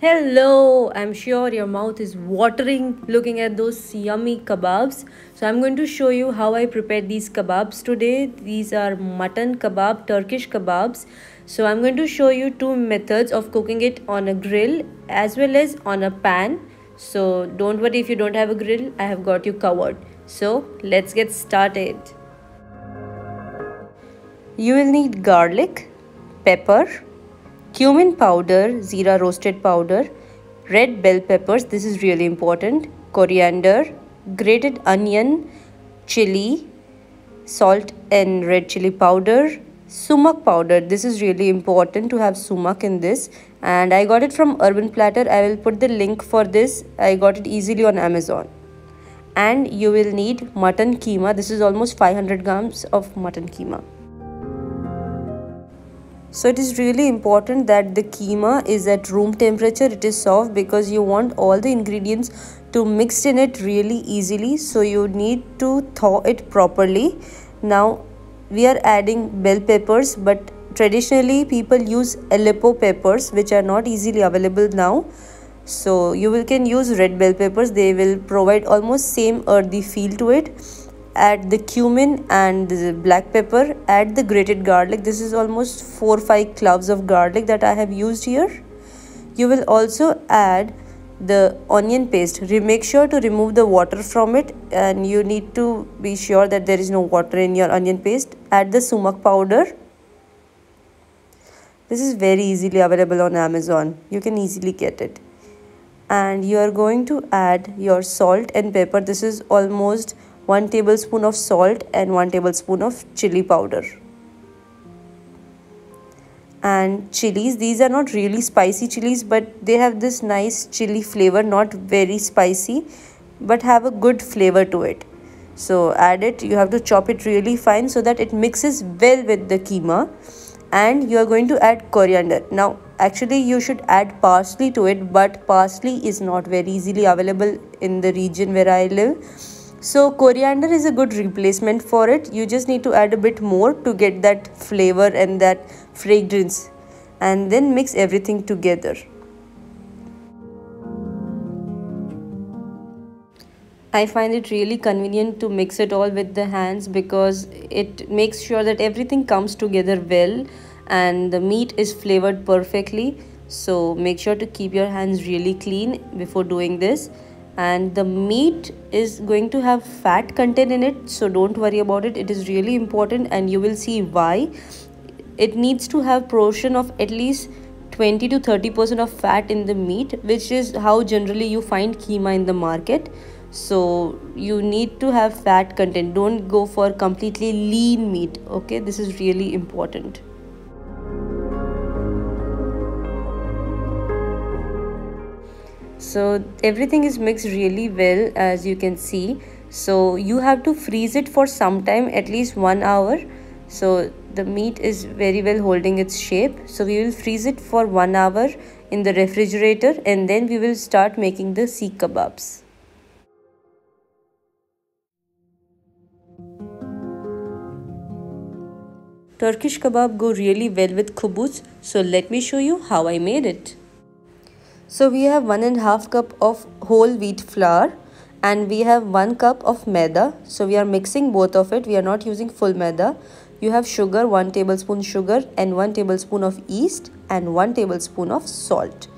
Hello, I'm sure your mouth is watering looking at those yummy kebabs. So, I'm going to show you how I prepared these kebabs today. These are mutton kebab, Turkish kebabs. So, I'm going to show you two methods of cooking it on a grill as well as on a pan. So, don't worry if you don't have a grill, I have got you covered. So, let's get started. You will need garlic, pepper, cumin powder, zira roasted powder, red bell peppers, this is really important, coriander, grated onion, chili, salt and red chili powder, sumac powder, this is really important to have sumac in this, and I got it from Urban Platter. I will put the link for this. I got it easily on Amazon. And you will need mutton keema. This is almost 500 grams of mutton keema. So it is really important that the keema is at room temperature, it is soft, because you want all the ingredients to mix in it really easily. So you need to thaw it properly. Now we are adding bell peppers, but traditionally people use Aleppo peppers, which are not easily available now. So you can use red bell peppers. They will provide almost same earthy feel to it. Add the cumin and the black pepper. Add the grated garlic. This is almost 4-5 cloves of garlic that I have used here. You will also add the onion paste. Make sure to remove the water from it, and you need to be sure that there is no water in your onion paste. Add the sumac powder. This is very easily available on Amazon. You can easily get it. And you are going to add your salt and pepper. This is almost 1 tablespoon of salt and 1 tablespoon of chili powder. And chilies, these are not really spicy chilies, but they have this nice chili flavor, not very spicy, but have a good flavor to it. So add it. You have to chop it really fine so that it mixes well with the keema. And you are going to add coriander. Now actually you should add parsley to it, but parsley is not very easily available in the region where I live. So coriander is a good replacement for it. You just need to add a bit more to get that flavor and that fragrance, and then mix everything together. I find it really convenient to mix it all with the hands, because it makes sure that everything comes together well and the meat is flavored perfectly. So make sure to keep your hands really clean before doing this. And the meat is going to have fat content in it, so don't worry about it. It is really important, and you will see why. It needs to have portion of at least 20 to 30% of fat in the meat, which is how generally you find keema in the market. So you need to have fat content. Don't go for completely lean meat. Okay, this is really important. So everything is mixed really well, as you can see. So you have to freeze it for some time, at least 1 hour. So the meat is very well holding its shape. So we will freeze it for 1 hour in the refrigerator, and then we will start making the seekh kebabs. Turkish kebab go really well with khubuz. So let me show you how I made it. So we have 1.5 cup of whole wheat flour, and we have 1 cup of maida. So we are mixing both of it. We are not using full maida. You have sugar, 1 tablespoon sugar, and 1 tablespoon of yeast, and 1 tablespoon of salt,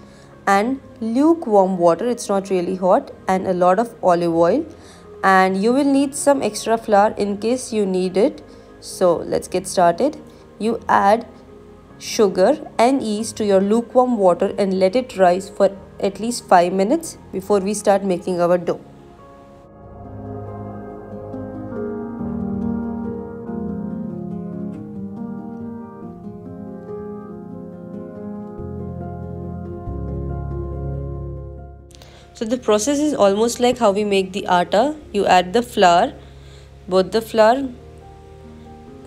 and lukewarm water. It's not really hot, and a lot of olive oil. And you will need some extra flour in case you need it. So let's get started. You add sugar and yeast to your lukewarm water and let it rise for at least 5 minutes before we start making our dough. So the process is almost like how we make the atta. You add the flour, both the flour.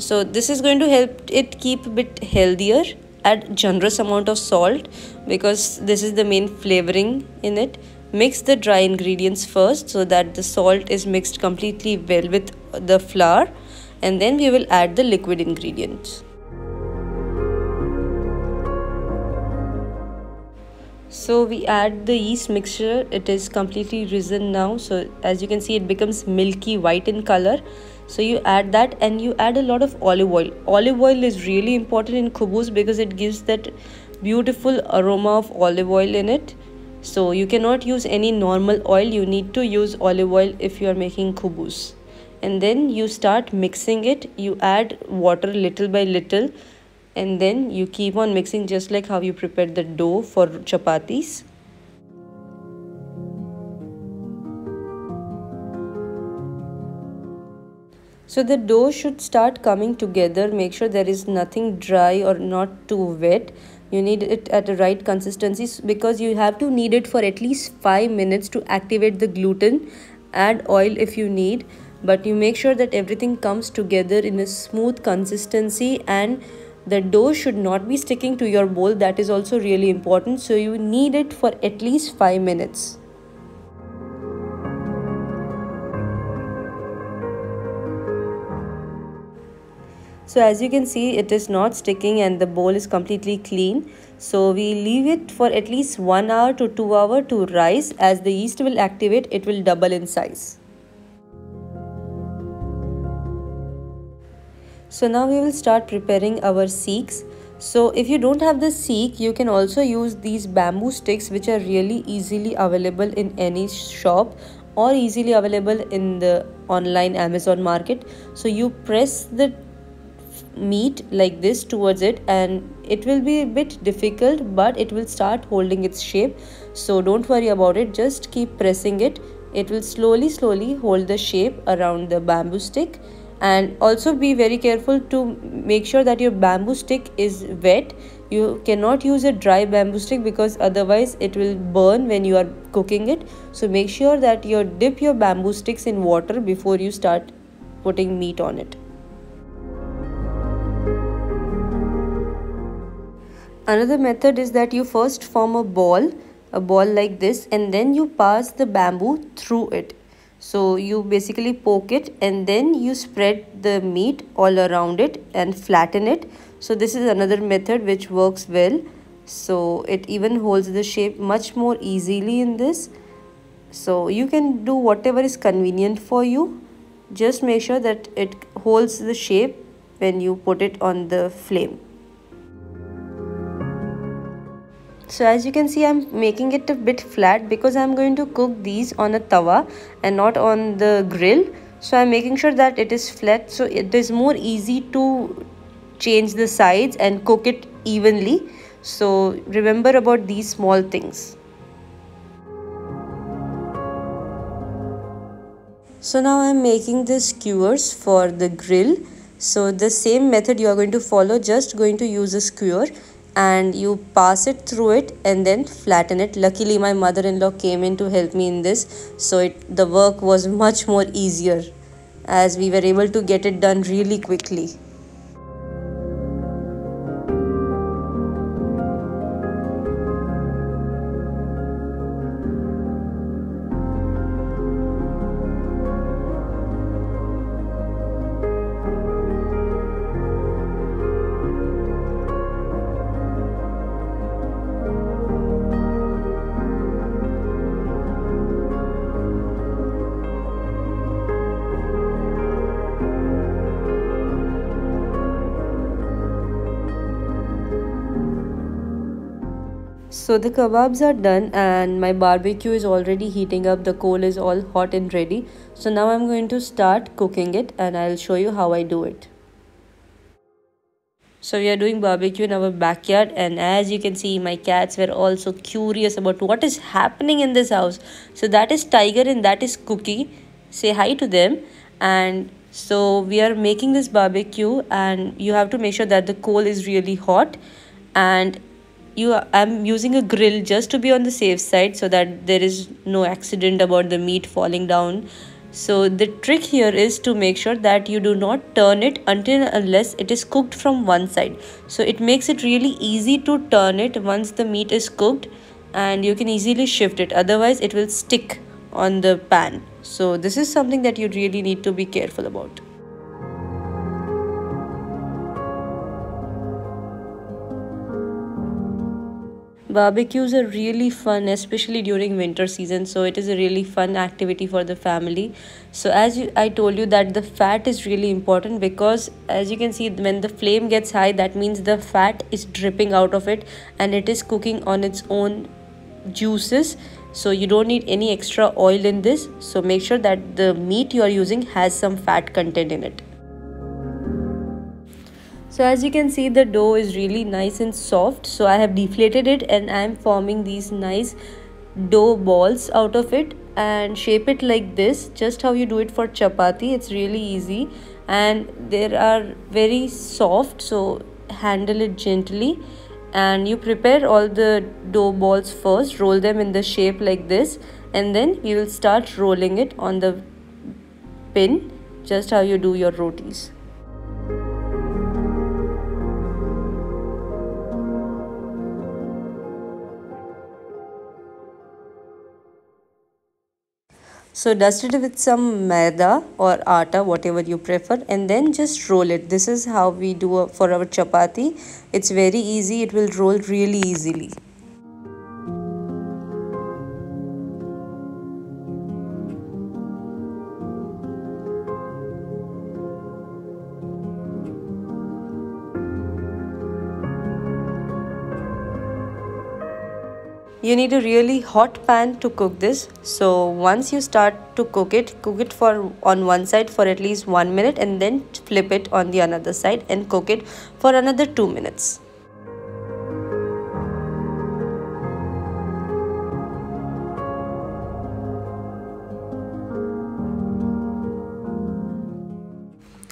So this is going to help it keep a bit healthier. Add generous amount of salt, because this is the main flavoring in it. Mix the dry ingredients first so that the salt is mixed completely well with the flour, and then we will add the liquid ingredients. So we add the yeast mixture. It is completely risen now. So as you can see, it becomes milky white in color. So you add that and you add a lot of olive oil. Olive oil is really important in khubuz because it gives that beautiful aroma of olive oil in it. So you cannot use any normal oil. You need to use olive oil if you are making khubuz. And then you start mixing it. You add water little by little, and then you keep on mixing just like how you prepared the dough for chapatis. So the dough should start coming together. Make sure there is nothing dry or not too wet. You need it at the right consistency because you have to knead it for at least 5 minutes to activate the gluten. Add oil if you need, but you make sure that everything comes together in a smooth consistency, and the dough should not be sticking to your bowl. That is also really important. So you knead it for at least 5 minutes. So as you can see, it is not sticking and the bowl is completely clean. So we leave it for at least 1 hour to 2 hours to rise. As the yeast will activate, it will double in size. So now we will start preparing our seeks. So if you don't have the seek, you can also use these bamboo sticks, which are really easily available in any shop or easily available in the online Amazon market. So you press the meat like this towards it, and it will be a bit difficult, but it will start holding its shape. So don't worry about it, just keep pressing it. It will slowly hold the shape around the bamboo stick. And also be very careful to make sure that your bamboo stick is wet. You cannot use a dry bamboo stick because otherwise it will burn when you are cooking it. So make sure that you dip your bamboo sticks in water before you start putting meat on it. Another method is that you first form a ball like this, and then you pass the bamboo through it. So you basically poke it and then you spread the meat all around it and flatten it. So this is another method which works well. So it even holds the shape much more easily in this. So you can do whatever is convenient for you. Just make sure that it holds the shape when you put it on the flame. So as you can see, I'm making it a bit flat because I'm going to cook these on a tawa and not on the grill. So I'm making sure that it is flat so it is more easy to change the sides and cook it evenly. So remember about these small things. So now I'm making the skewers for the grill. So the same method you are going to follow, just going to use a skewer and you pass it through it and then flatten it. Luckily my mother-in-law came in to help me in this, so the work was much more easier as we were able to get it done really quickly. So the kebabs are done and my barbecue is already heating up. The coal is all hot and ready. So now I'm going to start cooking it and I'll show you how I do it. So we are doing barbecue in our backyard, and as you can see, my cats were also curious about what is happening in this house. So that is Tiger and that is Cookie. Say hi to them. And so we are making this barbecue and you have to make sure that the coal is really hot, and I'm using a grill just to be on the safe side so that there is no accident about the meat falling down. So the trick here is to make sure that you do not turn it until unless it is cooked from one side. So it makes it really easy to turn it once the meat is cooked, and you can easily shift it, otherwise it will stick on the pan. So this is something that you really need to be careful about. Barbecues are really fun, especially during winter season. So it is a really fun activity for the family. So I told you that the fat is really important, because as you can see, when the flame gets high, that means the fat is dripping out of it and it is cooking on its own juices. So you don't need any extra oil in this. So make sure that the meat you are using has some fat content in it. So as you can see, the dough is really nice and soft. So I have deflated it and I am forming these nice dough balls out of it and shape it like this, just how you do it for chapati. It's really easy and they are very soft, so handle it gently. And you prepare all the dough balls first, roll them in the shape like this, and then you will start rolling it on the pin, just how you do your rotis. So dust it with some maida or atta, whatever you prefer, and then just roll it. This is how we do for our chapati. It's very easy. It will roll really easily. You need a really hot pan to cook this. So once you start to cook it for on one side for at least 1 minute, and then flip it on the another side and cook it for another 2 minutes.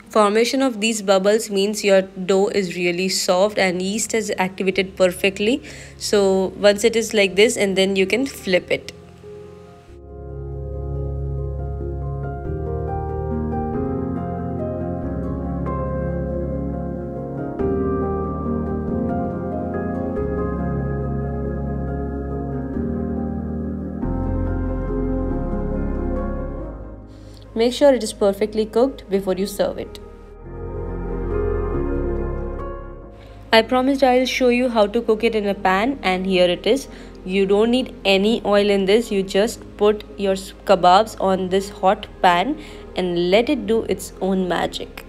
Formation of these bubbles means your dough is really soft and yeast is activated perfectly. So once it is like this, and then you can flip it. Make sure it is perfectly cooked before you serve it. I promised I'll show you how to cook it in a pan, and here it is. You don't need any oil in this. You just put your kebabs on this hot pan and let it do its own magic.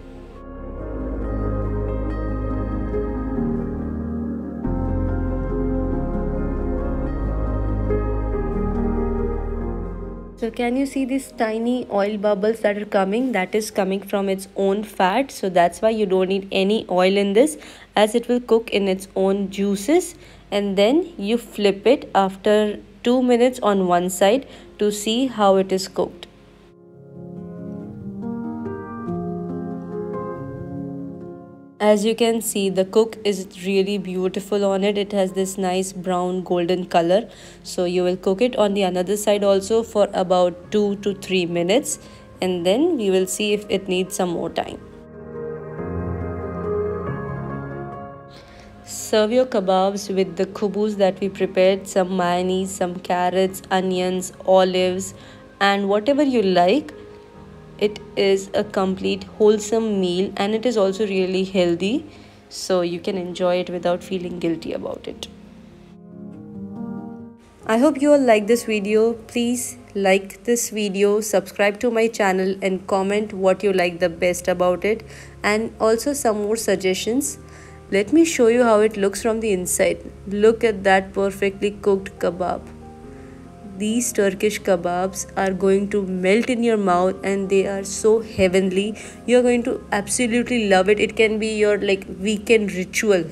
So can you see these tiny oil bubbles that are coming? That is coming from its own fat. So that's why you don't need any oil in this, as it will cook in its own juices. And then you flip it after 2 minutes on one side to see how it is cooked. As you can see, the cook is really beautiful on it. It has this nice brown golden color. So you will cook it on the another side also for about 2 to 3 minutes, and then we will see if it needs some more time. Serve your kebabs with the khubuz that we prepared, some mayonnaise, some carrots, onions, olives, and whatever you like. It is a complete wholesome meal, and it is also really healthy, so you can enjoy it without feeling guilty about it. I hope you all like this video. Please like this video, subscribe to my channel, and comment what you like the best about it, and also some more suggestions. Let me show you how it looks from the inside. Look at that perfectly cooked kebab. These Turkish kebabs are going to melt in your mouth, and they are so heavenly. You're going to absolutely love it. It can be your weekend ritual.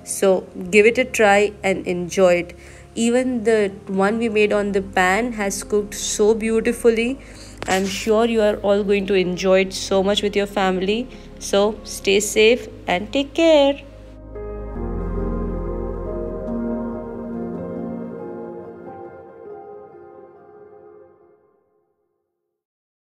So give it a try and enjoy it. Even the one we made on the pan has cooked so beautifully. I'm sure you are all going to enjoy it so much with your family. So stay safe and take care.